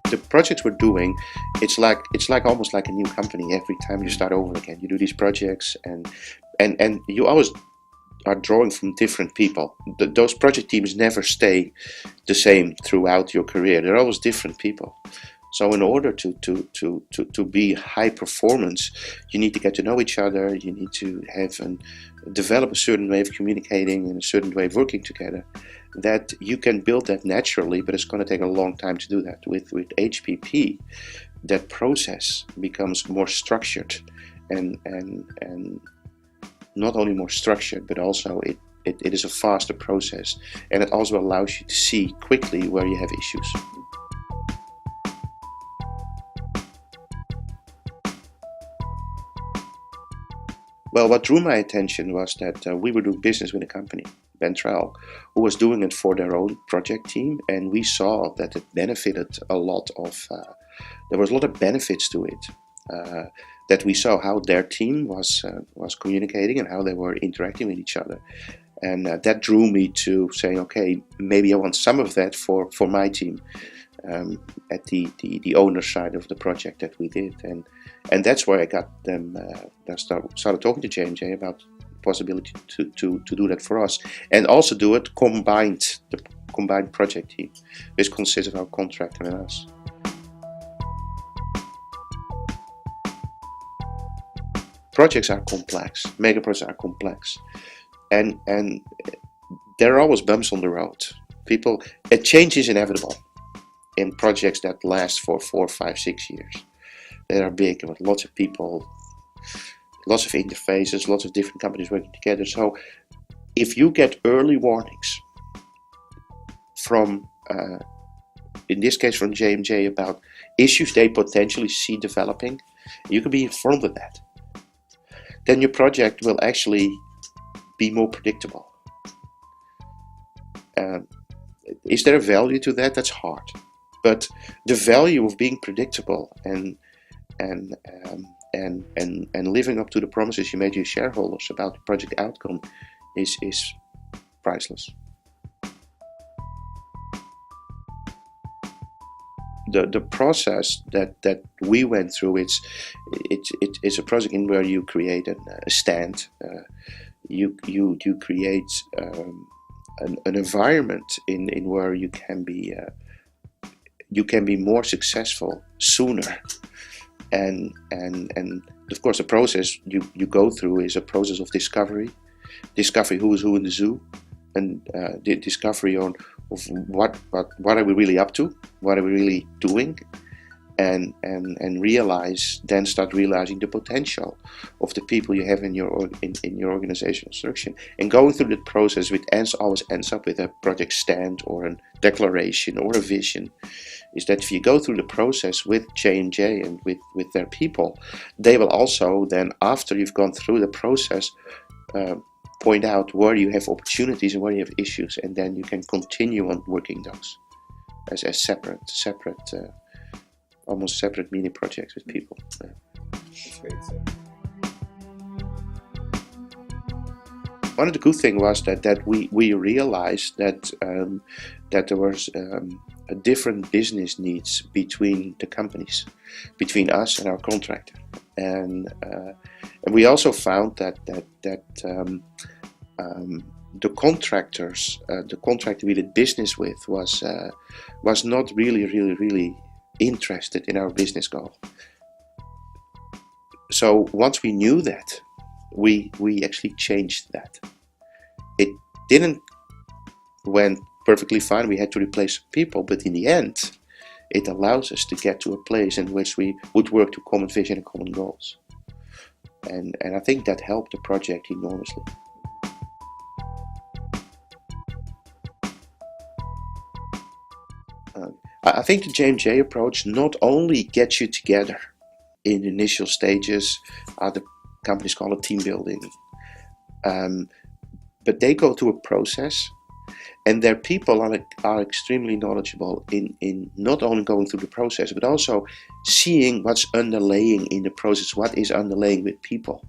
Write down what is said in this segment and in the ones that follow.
the projects we're doing, it's like almost like a new company every time you start over again. You do these projects, and you always are drawing from different people. Those project teams never stay the same throughout your career. They're always different people. So in order to be high performance, you need to get to know each other. You need to develop a certain way of communicating and a certain way of working together. That you can build that naturally, but it's going to take a long time to do that. With HPP, that process becomes more structured, and not only more structured, but also it is a faster process, and it also allows you to see quickly where you have issues. Well, what drew my attention was that we were doing business with a company, Bentrel, who was doing it for their own project team, and we saw that it benefited a lot of, there was a lot of benefits to it. That we saw how their team was communicating and how they were interacting with each other. And that drew me to saying, okay, maybe I want some of that for my team at the owner side of the project that we did. And that's where I got them, started talking to JMJ about the possibility to do that for us. And also do it the combined project team, which consists of our contractor and us. Projects are complex, mega projects are complex, and there are always bumps on the road. A change is inevitable in projects that last for 4, 5, 6 years. They are big with lots of people, lots of interfaces, lots of different companies working together. So if you get early warnings from, in this case from JMJ, about issues they potentially see developing, you can be in front of that. Then your project will actually be more predictable. Is there a value to that? That's hard. But the value of being predictable and living up to the promises you made to your shareholders about the project outcome is priceless. The process that we went through, it's a project in where you create a stand, you create an environment in where you can be more successful sooner, and of course the process you go through is a process of discovery who is who in the zoo, and the discovery of what are we really up to, what are we really doing, and start realizing the potential of the people you have in your organizational structure. And going through that process, which always ends up with a project stand or a declaration or a vision, is that if you go through the process with JMJ and with their people, they will also then, after you've gone through the process, point out where you have opportunities and where you have issues, and then you can continue on working those as separate almost separate mini projects with people. That's great. One of the good things was that we realized that there was a different business needs between the companies, between us and our contractor, and we also found that the contractors, the contractor we did business with, was not really interested in our business goal. So once we knew that, we actually changed that. It didn't went perfectly fine. We had to replace people, but in the end, it allows us to get to a place in which we would work to common vision and common goals. And I think that helped the project enormously. I think the JMJ approach not only gets you together in the initial stages, the companies call it team building, but they go through a process, and their people are extremely knowledgeable in not only going through the process, but also seeing what's underlying in the process, what is underlying with people.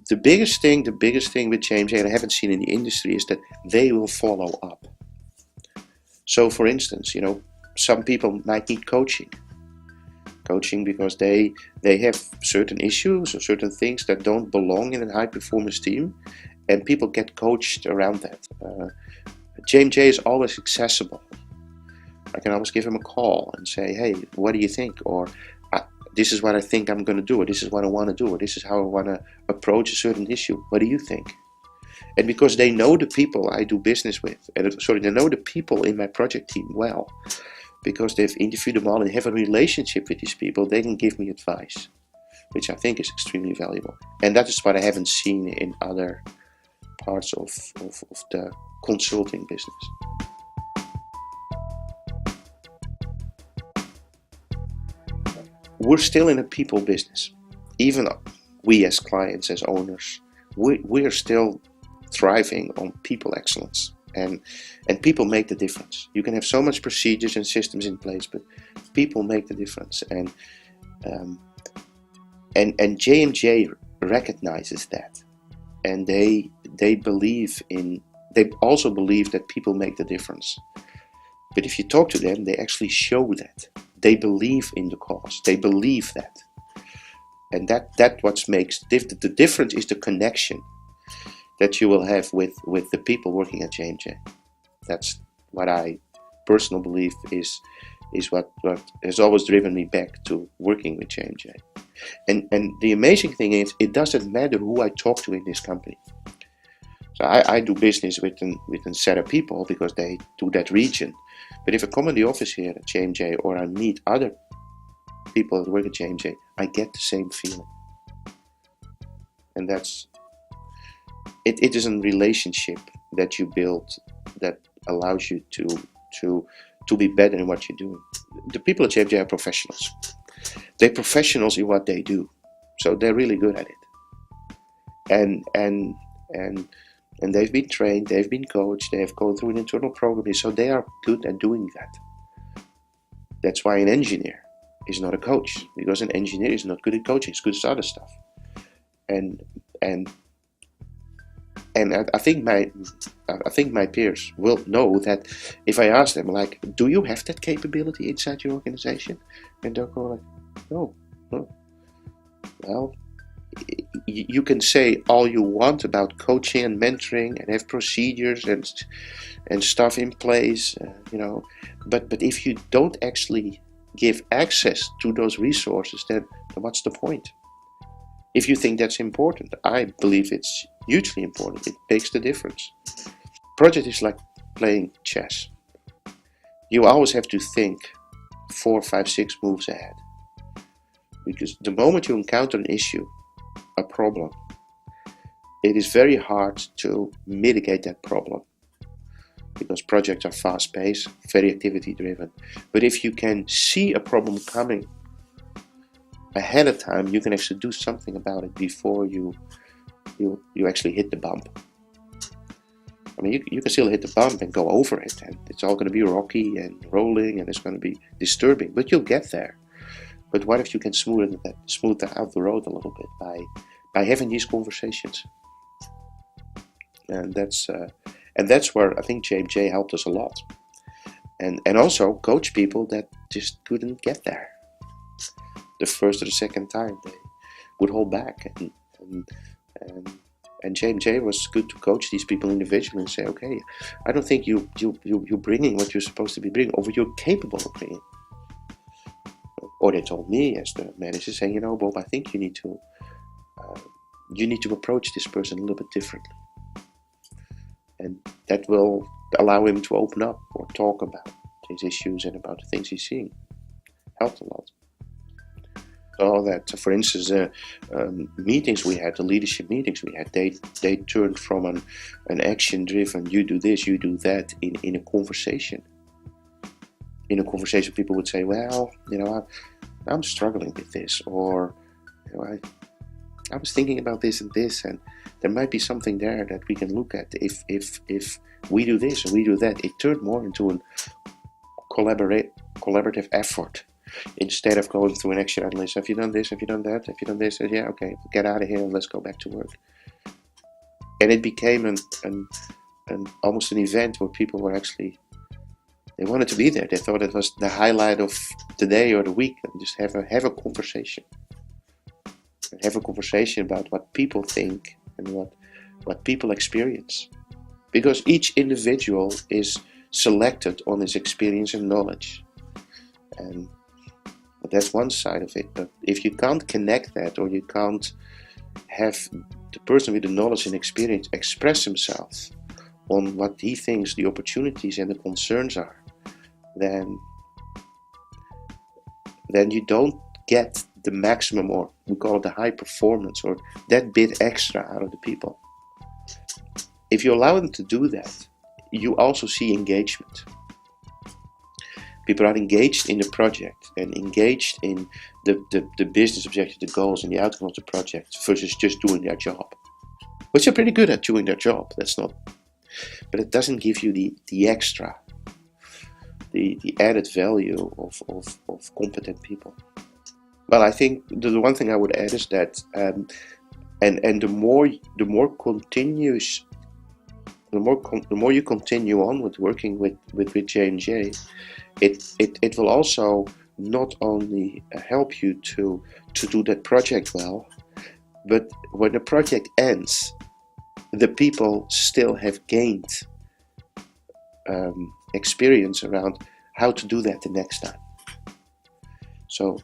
The biggest thing with JMJ, and I haven't seen in the industry, is that they will follow up. So for instance, some people might need coaching because they have certain issues or certain things that don't belong in a high performance team, and people get coached around that. JMJ is always accessible. I can always give him a call and say, hey, what do you think? Or this is what I think I'm going to do, or this is what I want to do, or this is how I want to approach a certain issue. What do you think? And because they know the people I do business with, they know the people in my project team well, because they've interviewed them all and have a relationship with these people, they can give me advice, which I think is extremely valuable. And that is what I haven't seen in other parts of the consulting business. We're still in a people business. Even we as clients, as owners, we are still thriving on people excellence. And people make the difference. You can have so much procedures and systems in place, but people make the difference. And JMJ recognizes that, and they also believe that people make the difference. But if you talk to them, they actually show that they believe in the cause. They believe that, and that what makes the difference is the connection that you will have with the people working at JMJ. That's what I personally believe is what has always driven me back to working with JMJ. And the amazing thing is, it doesn't matter who I talk to in this company. So I do business with a set of people because they do that region. But if I come in the office here at JMJ, or I meet other people that work at JMJ, I get the same feeling. And it is a relationship that you build that allows you to be better in what you're doing. The people at JMJ are professionals. They're professionals in what they do, so they're really good at it. And they've been trained, they've been coached, they have gone through an internal program, so they are good at doing that. That's why an engineer is not a coach, because an engineer is not good at coaching. He's good at other stuff. And I think my peers will know that if I ask them, like, do you have that capability inside your organization? And they'll go like, no. Well, you can say all you want about coaching and mentoring and have procedures and stuff in place, but if you don't actually give access to those resources, then what's the point? If you think that's important, I believe it's hugely important. It makes the difference. Project is like playing chess. You always have to think 4, 5, 6 moves ahead. Because the moment you encounter an issue, a problem, it is very hard to mitigate that problem. Because projects are fast-paced, very activity-driven. But if you can see a problem coming ahead of time, you can actually do something about it before you actually hit the bump. I mean, you can still hit the bump and go over it, and it's all going to be rocky and rolling, and it's going to be disturbing, but you'll get there. But what if you can smooth that out the road a little bit by having these conversations? And that's where I think JMJ helped us a lot, and also coach people that just couldn't get there the first or the second time. They would hold back, and JMJ was good to coach these people individually and say, okay, I don't think you're bringing what you're supposed to be bringing, or what you're capable of bringing. Or they told me as the manager, saying, Bob, I think you need to approach this person a little bit differently, and that will allow him to open up or talk about his issues and about the things he's seeing. Helped a lot. So that, for instance, meetings we had, the leadership meetings we had, they turned from an action-driven, you do this, you do that, in a conversation. In a conversation, people would say, well, I'm struggling with this, or I was thinking about this and this, and there might be something there that we can look at if we do this or we do that. It turned more into a collaborative effort, instead of going through an action analysis. Have you done this? Have you done that? Have you done this? Yeah, okay, get out of here and let's go back to work. And it became an almost an event where people were actually They wanted to be there. They thought it was the highlight of the day or the week, and just have a conversation. Have a conversation about what people think and what people experience. Because each individual is selected on his experience and knowledge. And that's one side of it. But if you can't connect that, or you can't have the person with the knowledge and experience express himself on what he thinks the opportunities and the concerns are, then you don't get the maximum, or we call it the high performance, or that bit extra out of the people. If you allow them to do that, you also see engagement. People are engaged in the project and engaged in the business objective, the goals, and the outcome of the project versus just doing their job, which they're pretty good at doing their job. That's not, but it doesn't give you the extra, the added value of competent people. Well, I think the one thing I would add is that, and the more continuous, the more you continue on with working with JMJ, it will also not only help you to do that project well, but when the project ends, the people still have gained experience around how to do that the next time. So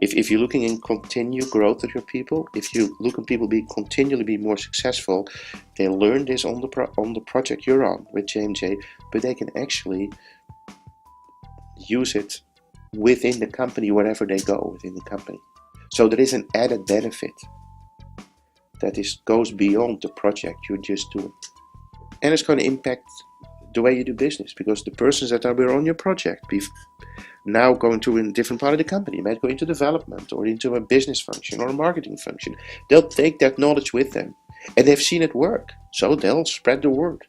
if you're looking in continued growth of your people, if you look at people continually be more successful, they learn this on the project you're on with JMJ, but they can actually use it within the company wherever they go within the company. So there is an added benefit that goes beyond the project you're just doing. And it's going to impact the way you do business, because the persons that are on your project now going to a different part of the company, might go into development or into a business function or a marketing function. They'll take that knowledge with them, and they've seen it work, so they'll spread the word.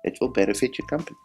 It will benefit your company.